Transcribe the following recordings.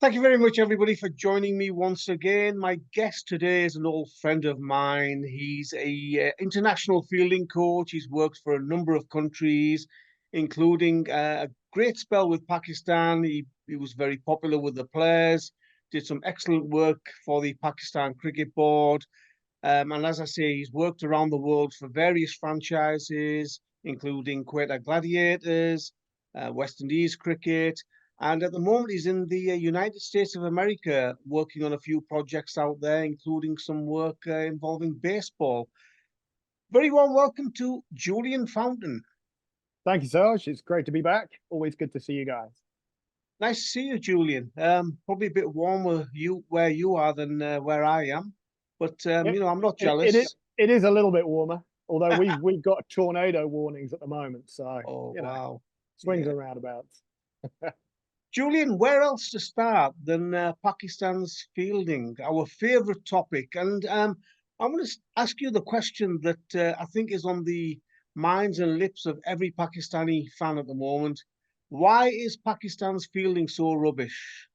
Thank you very much, everybody, for joining me once again. My guest today is an old friend of mine. He's a international fielding coach. He's worked for a number of countries, including a great spell with Pakistan. He was very popular with the players, did some excellent work for the Pakistan Cricket Board. And as I say, he's worked around the world for various franchises, including Quetta Gladiators, West Indies cricket. And at the moment, he's in the United States of America working on a few projects out there, including some work involving baseball. Very warm welcome to Julien Fountain. Thank you, Saj. It's great to be back. Always good to see you guys. Nice to see you, Julien. Probably a bit warmer where you are than where I am, but It, I'm not it is jealous. it is a little bit warmer, although we've got tornado warnings at the moment, so Oh, wow. swings Yeah. and roundabouts. Julien, where else to start than Pakistan's fielding, our favourite topic? And I want to ask you the question that I think is on the minds and lips of every Pakistani fan at the moment. Why is Pakistan's fielding so rubbish?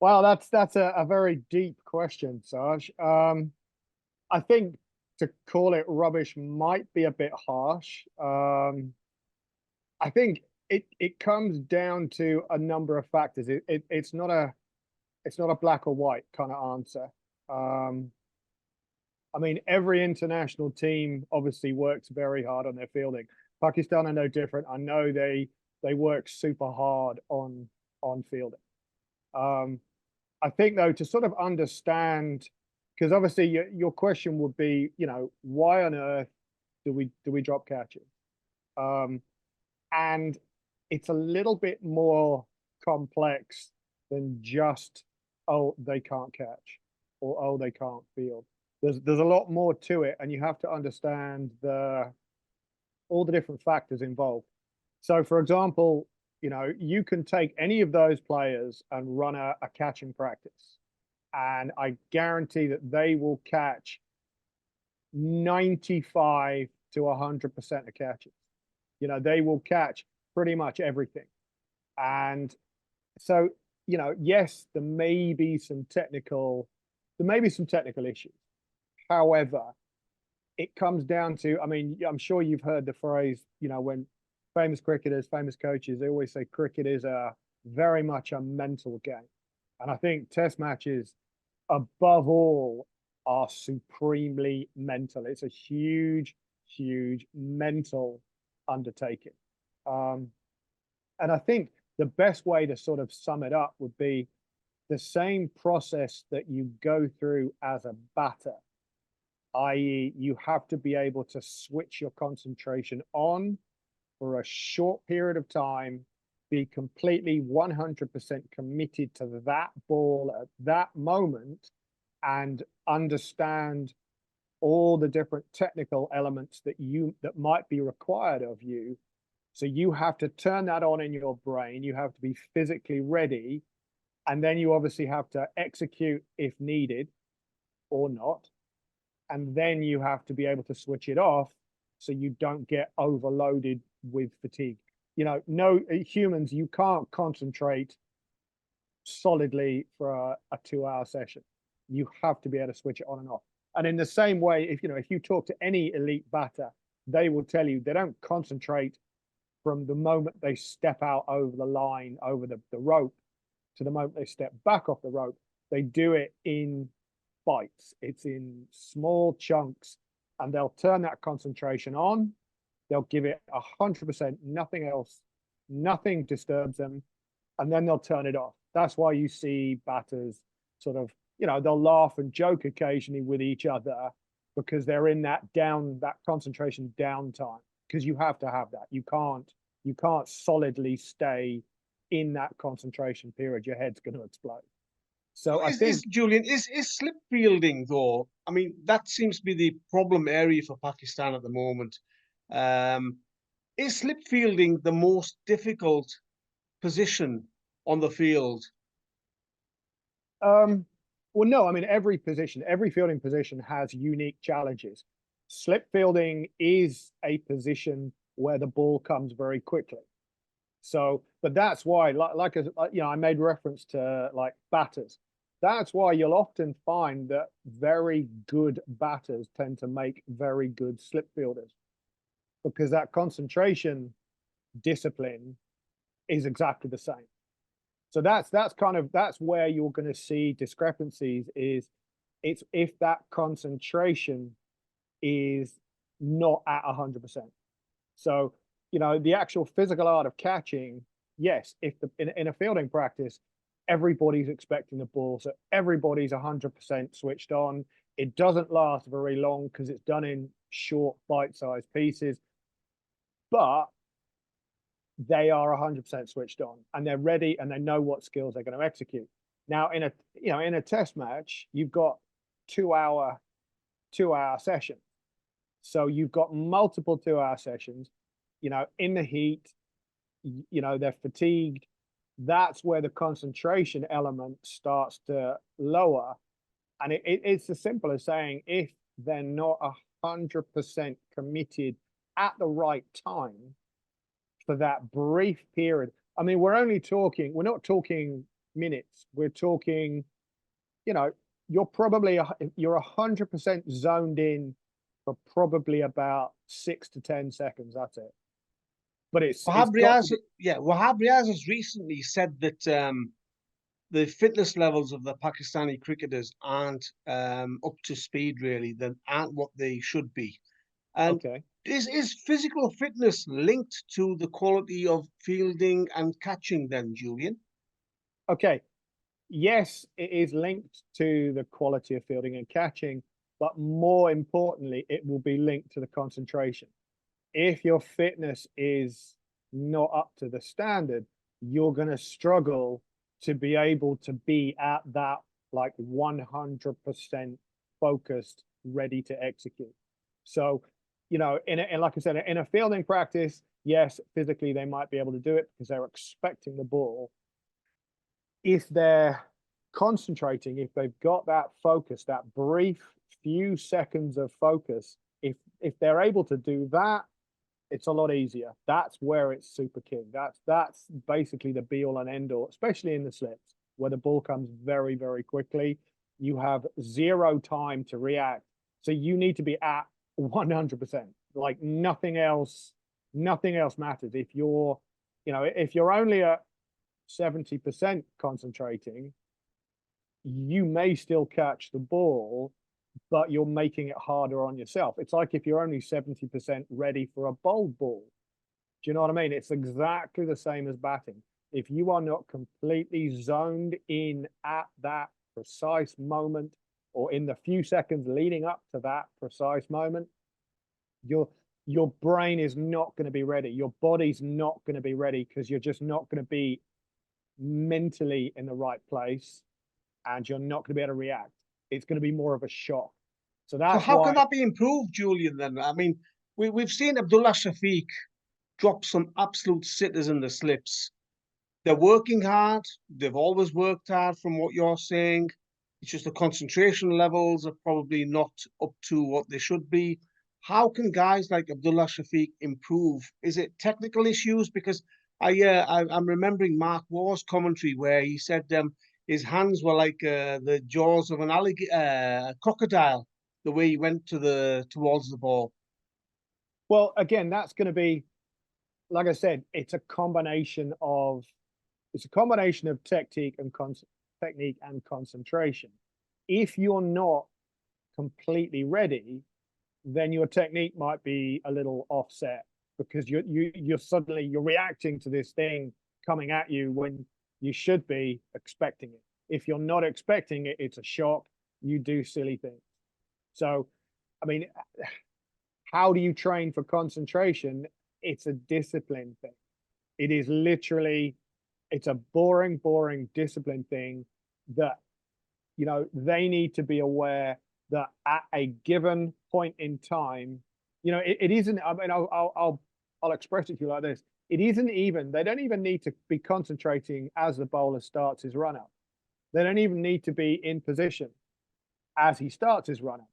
Well, that's a very deep question, Saj. I think to call it rubbish might be a bit harsh. I think it comes down to a number of factors. It's not a black or white kind of answer. Um, I mean, every international team obviously works very hard on their fielding. Pakistan are no different. I know they work super hard on fielding. Um, I think though to sort of understand, because obviously your question would be, why on earth do we drop catches? Um, and it's a little bit more complex than just, oh, they can't catch, or oh, they can't field. There's a lot more to it, and you have to understand all the different factors involved. So, for example, you can take any of those players and run a catching practice, and I guarantee that they will catch 95 to 100% of catches. They will catch pretty much everything. And so, yes, there may be some technical issues. However, it comes down to, I mean, I'm sure you've heard the phrase, when famous cricketers, famous coaches, they always say cricket is a very much a mental game. And I think test matches, above all, are supremely mental. It's a huge, huge mental undertaking. Um, and I think the best way to sort of sum it up would be the same process that you go through as a batter, i.e., you have to be able to switch your concentration on for a short period of time, be completely 100% committed to that ball at that moment, and understand all the different technical elements that might be required of you. So you have to turn that on in your brain. You have to be physically ready, and then you obviously have to execute if needed or not. And then you have to be able to switch it off so you don't get overloaded with fatigue. No humans, you can't concentrate solidly for a 2-hour session. You have to be able to switch it on and off. And in the same way, if you talk to any elite batter, they will tell you they don't concentrate from the moment they step out over the line, over the rope, to the moment they step back off the rope. They do it in bites. It's in small chunks, and they'll turn that concentration on. They'll give it 100%, nothing else, nothing disturbs them, and then they'll turn it off. That's why you see batters sort of, they'll laugh and joke occasionally with each other because they're in that concentration downtime, because you have to have that. You can't solidly stay in that concentration period. Your head's going to explode. So I think, Julien, is slip fielding though? I mean, that seems to be the problem area for Pakistan at the moment. Um, is slip fielding the most difficult position on the field? well, no, I mean, every fielding position has unique challenges. Slip fielding is a position where the ball comes very quickly. So, but that's why, you know, I made reference to like batters. That's why you'll often find that very good batters tend to make very good slip fielders, because that concentration discipline is exactly the same. So that's where you're going to see discrepancies. Is it's if that concentration is not at 100%. So, you know, the actual physical art of catching, yes, if in a fielding practice, everybody's expecting the ball, so everybody's 100% switched on. It doesn't last very long because it's done in short, bite-sized pieces, but they are 100% switched on and they're ready and they know what skills they're going to execute. Now, in a test match, you've got 2 hour session. So you've got multiple 2 hour sessions, you know, in the heat, you know, they're fatigued. That's where the concentration element starts to lower. And it's as simple as saying, if they're not 100% committed at the right time for that brief period. I mean, we're not talking minutes. We're talking, you know, you're 100% zoned in for probably about 6 to 10 seconds. That's it. But it's Wahab got Riaz, yeah, Wahab Riaz has recently said that the fitness levels of the Pakistani cricketers aren't up to speed, really, that aren't what they should be. And okay. is physical fitness linked to the quality of fielding and catching then, Julian? Okay. Yes, it is linked to the quality of fielding and catching, but more importantly, it will be linked to the concentration. If your fitness is not up to the standard, you're going to struggle to be able to be at that like 100% focused, ready to execute. So, you know, and like I said, in a fielding practice, yes, physically they might be able to do it because they're expecting the ball. If they're concentrating, if they've got that focus, that brief few seconds of focus, if they're able to do that, it's a lot easier. That's where it's super key. That's basically the be all and end all, especially in the slips where the ball comes very, very quickly. You have zero time to react. So you need to be at 100%. Like nothing else matters. If you're only at 70% concentrating, you may still catch the ball, but you're making it harder on yourself. It's like if you're only 70% ready for a bowled ball. Do you know what I mean? It's exactly the same as batting. If you are not completely zoned in at that precise moment or in the few seconds leading up to that precise moment, your brain is not going to be ready. Your body's not going to be ready because you're just not going to be mentally in the right place and you're not going to be able to react. It's going to be more of a shock. So So that's how why. can that be improved, Julian, then? I mean, we've seen Abdullah Shafiq drop some absolute sitters in the slips. They're working hard. They've always worked hard from what you're saying. It's just the concentration levels are probably not up to what they should be. How can guys like Abdullah Shafiq improve? Is it technical issues? Because I'm remembering Mark Waugh's commentary where he said his hands were like the jaws of an crocodile, the way he went towards the ball. Well, again, that's going to be, like I said, it's a combination of technique and concentration. If you're not completely ready, then your technique might be a little offset because you're reacting to this thing coming at you when you should be expecting it. If you're not expecting it, it's a shock. You do silly things. So, I mean, how do you train for concentration? It's a discipline thing. It is literally, it's a boring discipline thing that, you know, they need to be aware that at a given point in time, you know, it isn't, I mean, I'll express it to you like this. It isn't even, they don't even need to be concentrating as the bowler starts his run up. They don't even need to be in position as he starts his run up.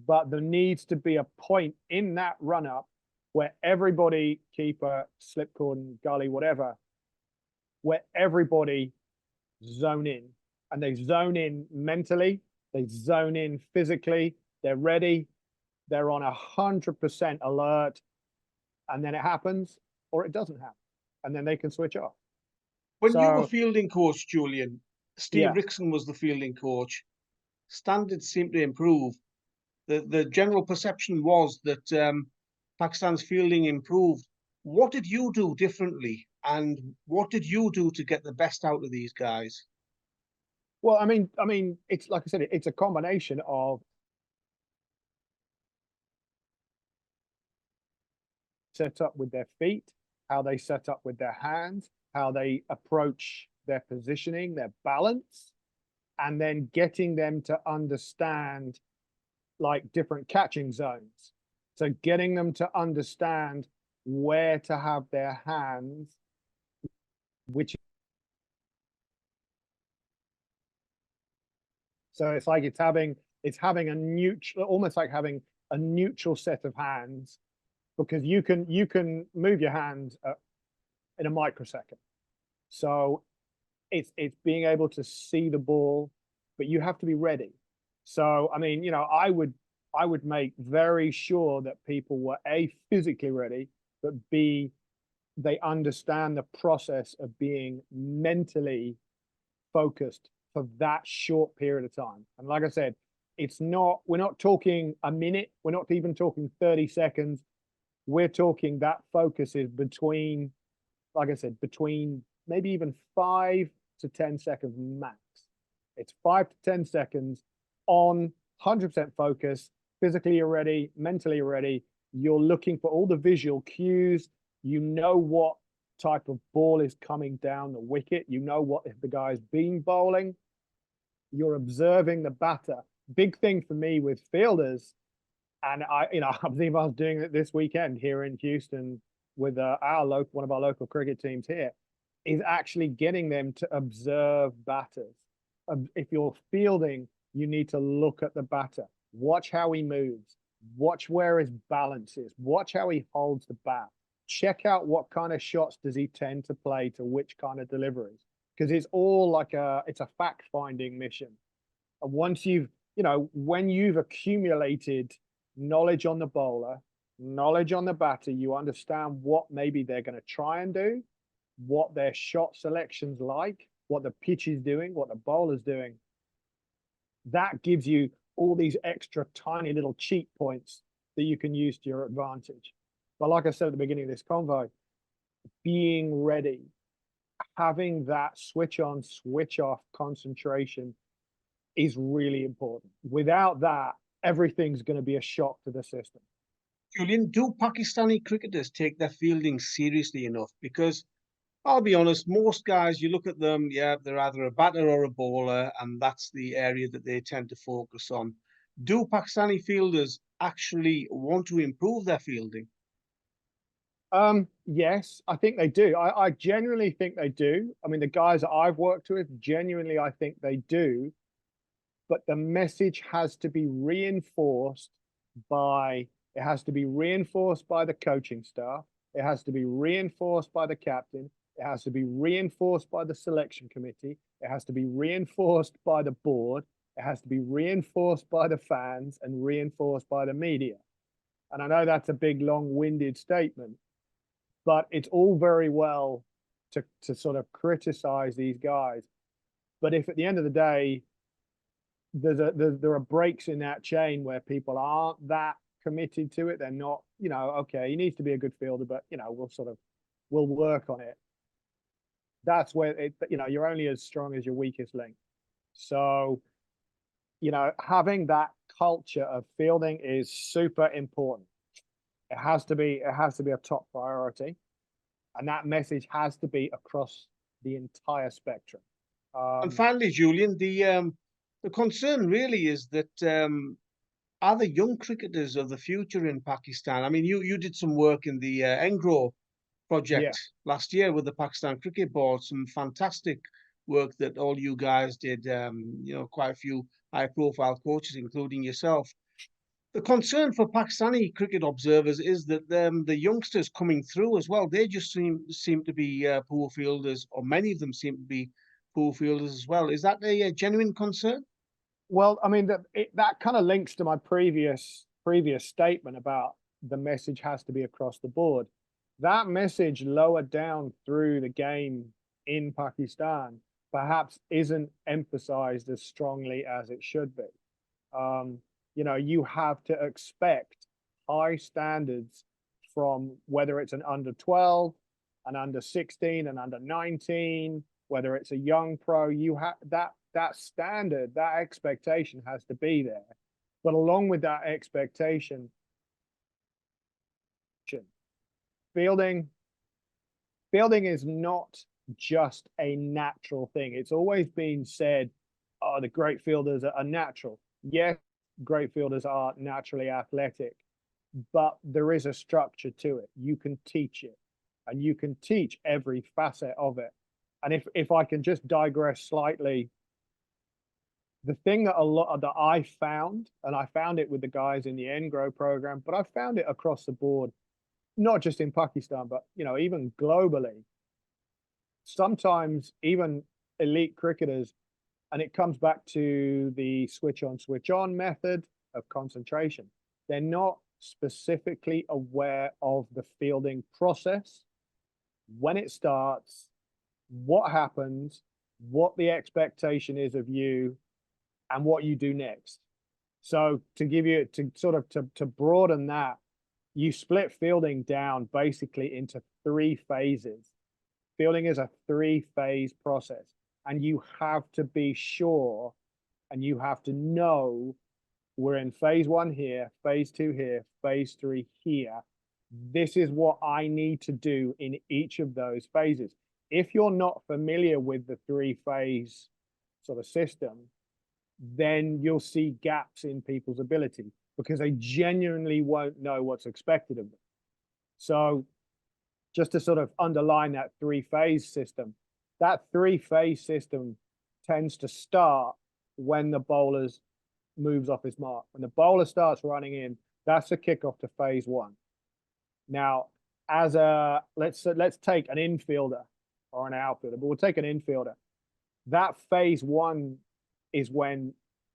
But there needs to be a point in that run up where everybody, keeper, slip cordon, gully, whatever, where everybody zone in, and they zone in mentally, they zone in physically, they're ready, they're on 100% alert, and then it happens or it doesn't happen, and then they can switch off. When you were So fielding coach, Julian, Steve yeah, Rickson was the fielding coach. Standards seemed to improve. The general perception was that Pakistan's fielding improved. What did you do differently, and what did you do to get the best out of these guys? well, I mean, it's like I said, it's a combination of set up with their feet, how they set up with their hands, how they approach their positioning, their balance, and then getting them to understand like different catching zones. So getting them to understand where to have their hands, which so it's having a neutral, almost like having a neutral set of hands, because you can move your hand in a microsecond. So it's being able to see the ball, but you have to be ready. So I mean, I would make very sure that people were A, physically ready, but B, they understand the process of being mentally focused for that short period of time. And like I said, we're not talking a minute, we're not even talking 30 seconds. We're talking that focus is between, like I said, between maybe even 5 to 10 seconds max. It's 5 to 10 seconds on 100% focus. Physically, you're ready, mentally, you're ready. You're looking for all the visual cues. You know what type of ball is coming down the wicket. You know what if the guy's been bowling. You're observing the batter. Big thing for me with fielders, and I believe I was doing it this weekend here in Houston with one of our local cricket teams here, is actually getting them to observe batters. If you're fielding, you need to look at the batter, watch how he moves, watch where his balance is, watch how he holds the bat, check out what kind of shots does he tend to play to which kind of deliveries, because it's all like it's a fact finding mission. And once when you've accumulated knowledge on the bowler, knowledge on the batter, you understand what maybe they're going to try and do, what their shot selection's like, what the pitch is doing, what the bowler's doing. That gives you all these extra tiny little cheat points that you can use to your advantage. But like I said at the beginning of this convo, being ready, having that switch on, switch off concentration is really important. Without that, everything's going to be a shock to the system. Julian, do Pakistani cricketers take their fielding seriously enough? Because I'll be honest, most guys, you look at them, yeah, they're either a batter or a bowler, and that's the area that they tend to focus on. Do Pakistani fielders actually want to improve their fielding? Yes, I think they do. I genuinely think they do. I mean, the guys that I've worked with, genuinely, I think they do. But the message has to be reinforced it has to be reinforced by the coaching staff. It has to be reinforced by the captain. It has to be reinforced by the selection committee. It has to be reinforced by the board. It has to be reinforced by the fans and reinforced by the media. And I know that's a big, long-winded statement, but it's all very well to sort of criticize these guys. But if at the end of the day, there are breaks in that chain where people aren't that committed to it, they're not, okay, he needs to be a good fielder, but we'll work on it. That's where you're only as strong as your weakest link. So, having that culture of fielding is super important. It has to be a top priority, and that message has to be across the entire spectrum. And finally, Julian, the concern really is that are the young cricketers of the future in Pakistan? I mean, you did some work in the Engro project Yeah. last year with the Pakistan Cricket Board, some fantastic work that all you guys did, quite a few high-profile coaches, including yourself. The concern for Pakistani cricket observers is that the youngsters coming through as well, they just seem to be poor fielders, or many of them seem to be poor fielders as well. Is that a genuine concern? Well, I mean that kind of links to my previous statement about the message has to be across the board. That message lower down through the game in Pakistan perhaps isn't emphasized as strongly as it should be. You know, you have to expect high standards from whether it's an under 12, an under 16, an under 19, whether it's a young pro, you have that standard, that expectation has to be there. But along with that expectation, fielding is not just a natural thing. It's always been said, oh, the great fielders are natural. Yes, great fielders are naturally athletic, but there is a structure to it. You can teach it, and you can teach every facet of it. And if I can just digress slightly, the thing that I found, and I found it with the guys in the Engro program, but I found it across the board, not just in Pakistan, but you know, even globally. Sometimes even elite cricketers, and it comes back to the switch on method of concentration. They're not specifically aware of the fielding process, when it starts, what happens, what the expectation is of you, and what you do next. So to give you to broaden that, you split fielding down basically into 3 phases. Fielding is a 3-phase process, and you have to be sure and you have to know we're in phase 1 here, phase 2 here, phase 3 here. This is what I need to do in each of those phases. If you're not familiar with the 3-phase sort of system, then you'll see gaps in people's ability because they genuinely won't know what's expected of them. So just to sort of underline that 3-phase system, that 3-phase system tends to start when the bowler moves off his mark. When the bowler starts running in, that's the kickoff to phase 1. Now, as a let's take an infielder or an outfielder, but we'll take an infielder. That phase 1 is when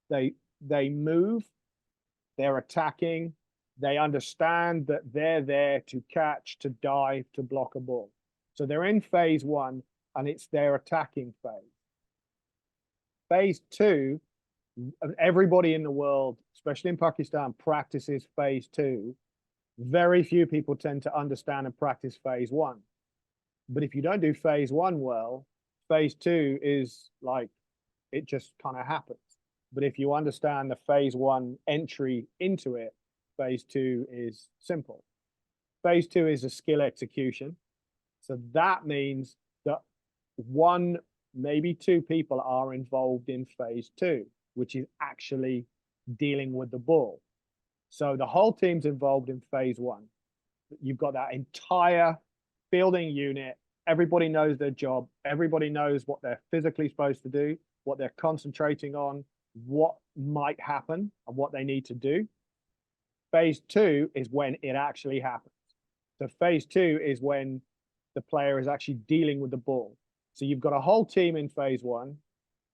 they move, they're attacking, they understand that they're there to catch, to dive, to block a ball. So they're in phase 1 and it's their attacking phase. Phase 2, everybody in the world, especially in Pakistan, practices phase 2. Very few people tend to understand and practice phase 1. But if you don't do phase 1 well, phase 2 is like, it just kind of happens. But if you understand the phase 1 entry into it, phase 2 is simple. Phase 2 is a skill execution. So that means that 1, maybe 2 people are involved in phase 2, which is actually dealing with the ball. So the whole team's involved in phase 1. You've got that entire fielding unit. Everybody knows their job. Everybody knows what they're physically supposed to do, what they're concentrating on, what might happen, and what they need to do. Phase 2 is when it actually happens. So phase 2 is when the player is actually dealing with the ball. So you've got a whole team in phase 1.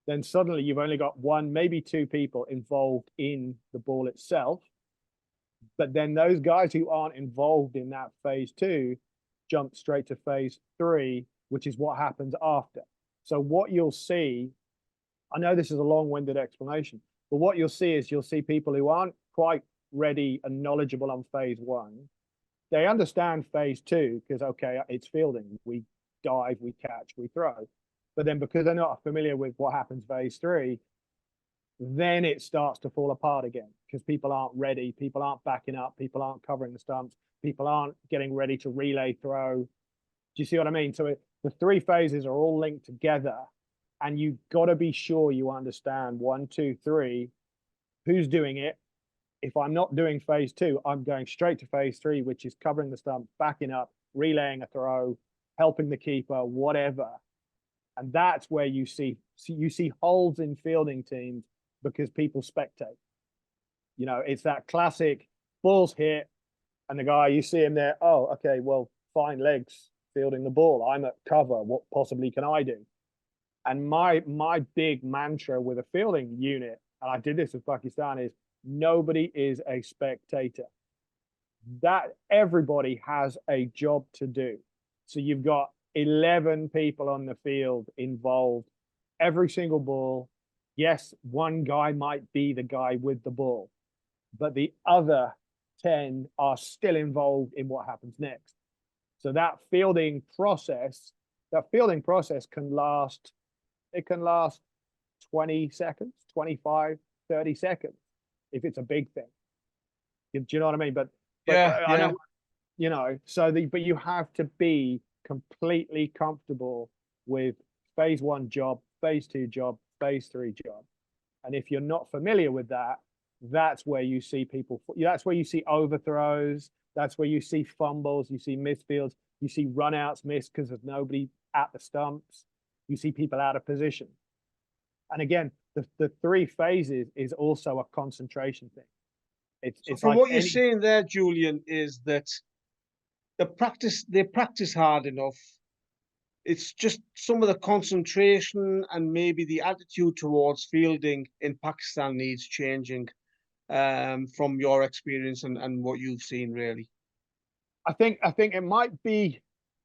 Then suddenly you've only got 1, maybe 2 people involved in the ball itself. But then those guys who aren't involved in that phase 2 jump straight to phase 3, which is what happens after. So what you'll see, I know this is a long-winded explanation, but what you'll see is you'll see people who aren't quite ready and knowledgeable on phase 1. They understand phase 2 because, okay, it's fielding. We dive, we catch, we throw. But then because they're not familiar with what happens phase 3, then it starts to fall apart again because people aren't ready, people aren't backing up, people aren't covering the stumps, people aren't getting ready to relay throw. Do you see what I mean? So the 3 phases are all linked together, and you've got to be sure you understand 1, 2, 3, who's doing it. If I'm not doing phase 2, I'm going straight to phase 3, which is covering the stump, backing up, relaying a throw, helping the keeper, whatever. And that's where you see holes in fielding teams because people spectate. You know, it's that classic, ball's hit, and the guy, you see him there, oh, okay, well, fine legs fielding the ball. I'm at cover. What possibly can I do? And my big mantra with a fielding unit, and I did this with Pakistan, is nobody is a spectator. That everybody has a job to do. So you've got 11 people on the field involved. Every single ball, yes, one guy might be the guy with the ball, but the other 10 are still involved in what happens next. So that fielding process can last, it can last 20 seconds, 25, 30 seconds if it's a big thing. Do you know what I mean? But Yeah, I yeah. know, you know, but you have to be completely comfortable with phase one job, phase two job, phase three job. And if you're not familiar with that, that's where you see people, that's where you see overthrows, that's where you see fumbles, you see misfields, you see runouts missed because there's nobody at the stumps, you see people out of position. And again, the three phases is also a concentration thing. So It's from like what you're saying there, Julian, is that they practice hard enough. It's just some of the concentration and maybe the attitude towards fielding in Pakistan needs changing, from your experience and what you've seen, really. I think it might be,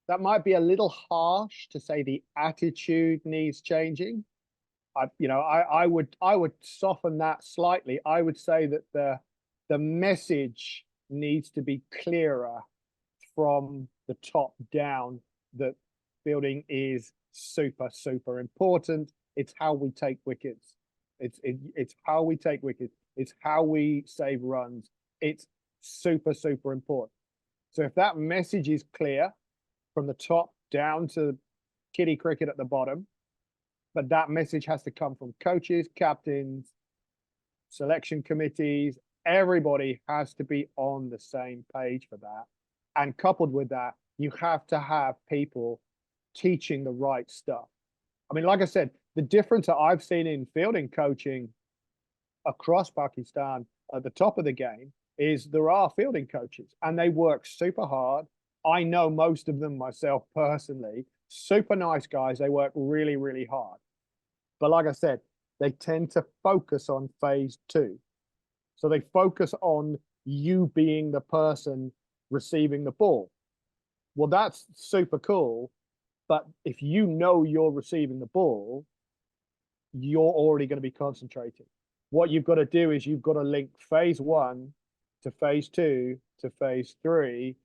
that might be a little harsh to say the attitude needs changing. I would soften that slightly. I would say that the message needs to be clearer from the top down, that fielding is super important. It's how we take wickets. It's how we take wickets. It's how we save runs. It's super important. So if that message is clear from the top down to kiddie cricket at the bottom, but that message has to come from coaches, captains, selection committees. Everybody has to be on the same page for that. And coupled with that, you have to have people teaching the right stuff. I mean, like I said, the difference that I've seen in fielding coaching across Pakistan at the top of the game is there are fielding coaches and they work super hard. I know most of them myself personally, super nice guys. They work really hard. But like I said, they tend to focus on phase two. So they focus on you being the person receiving the ball. Well, that's super cool. But if you know you're receiving the ball, you're already going to be concentrating. What you've got to do is you've got to link phase one to phase two to phase three,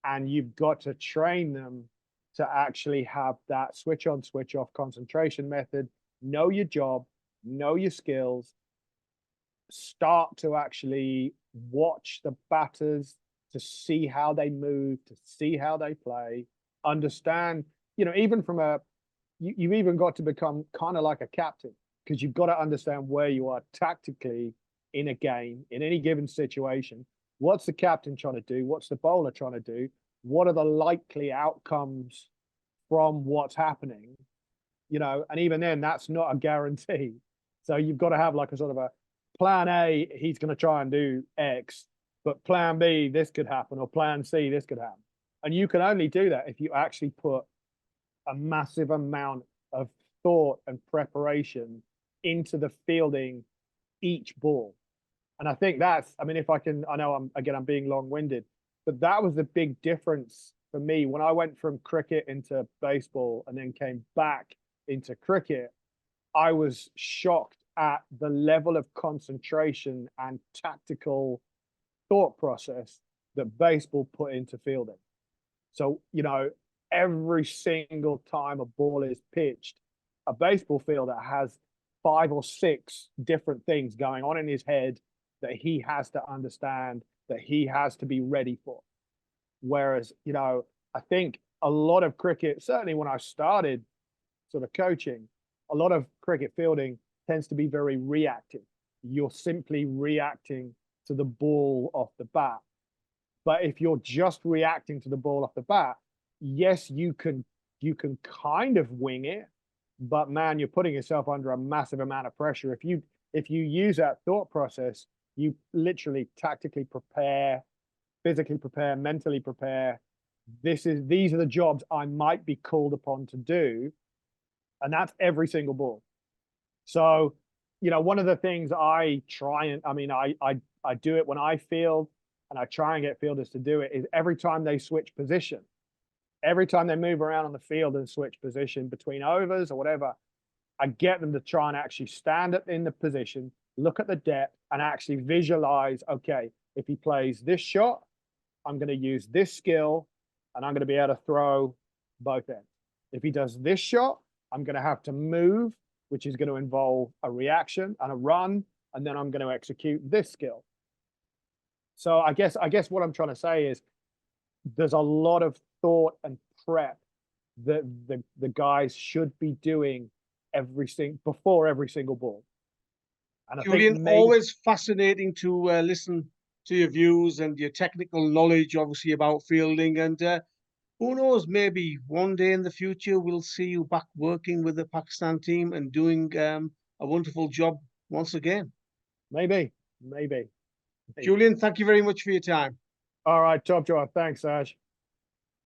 and you've got to train them to actually have that switch on, switch off concentration method, know your job, know your skills, start to actually watch the batters to see how they move, to see how they play, understand, even from you've even got to become kind of like a captain, because you've got to understand where you are tactically in a game, in any given situation. What's the captain trying to do? What's the bowler trying to do? What are the likely outcomes from what's happening? And even then, that's not a guarantee. So you've got to have like a sort of a plan A, he's going to try and do X, but plan B, this could happen, or plan C, this could happen. And you can only do that if you actually put a massive amount of thought and preparation into the fielding each ball. And I think that's, I mean, if I can, I know I'm being long-winded, but that was the big difference for me when I went from cricket into baseball and then came back into cricket. I was shocked at the level of concentration and tactical thought process that baseball put into fielding. So, every single time a ball is pitched, a baseball fielder has 5 or 6 different things going on in his head that he has to understand, that he has to be ready for. Whereas, I think a lot of cricket, certainly when I started sort of coaching, a lot of cricket fielding tends to be very reactive. You're simply reacting to the ball off the bat. But if you're just reacting to the ball off the bat, yes, you can kind of wing it, but man, you're putting yourself under a massive amount of pressure. If you use that thought process, You literally tactically prepare, physically prepare, mentally prepare. These are the jobs I might be called upon to do. And that's every single ball. So, you know, one of the things I try and, I mean, I do it when I field, and I try and get fielders to do it, is every time they switch position, every time they move around on the field and switch position between overs or whatever, I get them to try and actually stand in the position, look at the depth, and actually visualize, okay, if he plays this shot, I'm going to use this skill, and I'm going to be able to throw both ends. If he does this shot, I'm going to have to move, which is going to involve a reaction and a run, and then I'm going to execute this skill. So I guess what I'm trying to say is there's a lot of thought and prep that the guys should be doing before every single ball. And Julien, always fascinating to listen to your views and your technical knowledge, obviously, about fielding. And who knows, maybe one day in the future, we'll see you back working with the Pakistan team and doing a wonderful job once again. Maybe. Julien, thank you very much for your time. All right, top job. Thanks, Saj.